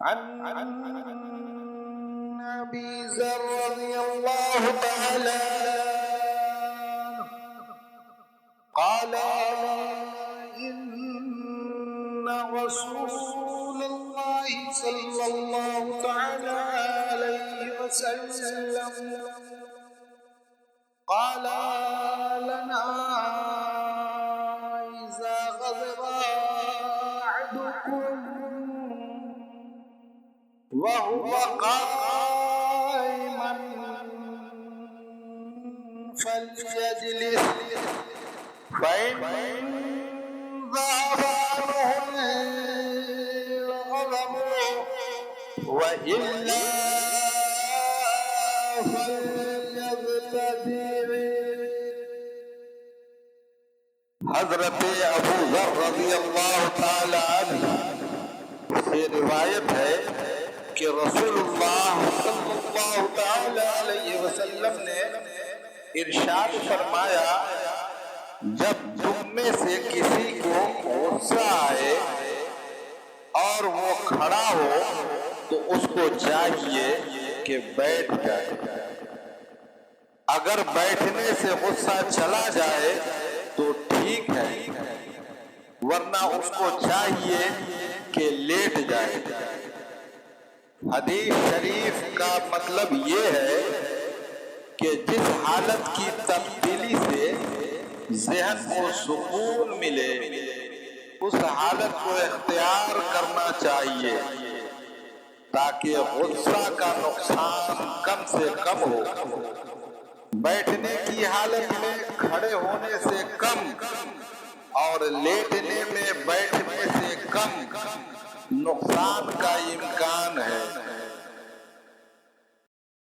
عن أبي ذر رضي الله تعالى قال إن رسول الله صلى الله تعالى عليه وسلم قال لنا إذا غضب أحدكم وهو قائم فليجلس فإن ذهب عنه الغضب وإلا فليبتدع. حضرت ابو ذر رضی اللہ تعالی عنہ سے روایت ہے کہ رسول اللہ صلی اللہ تعالی علیہ وسلم نے ارشاد فرمایا، جب تم میں سے کسی کو غصہ آئے اور وہ کھڑا ہو تو اس کو چاہیے کہ بیٹھ جائے، اگر بیٹھنے سے غصہ چلا جائے تو ٹھیک ہے، ورنہ اس کو چاہیے کہ لیٹ جائے۔ حدیث شریف کا مطلب یہ ہے کہ جس حالت کی تبدیلی سے ذہن کو سکون ملے اس حالت کو اختیار کرنا چاہیے تاکہ غصہ کا نقصان کم سے کم ہو۔ بیٹھنے کی حالت میں کھڑے ہونے سے کم اور لیٹنے میں بیٹھنے سے کم نقصان کا امکان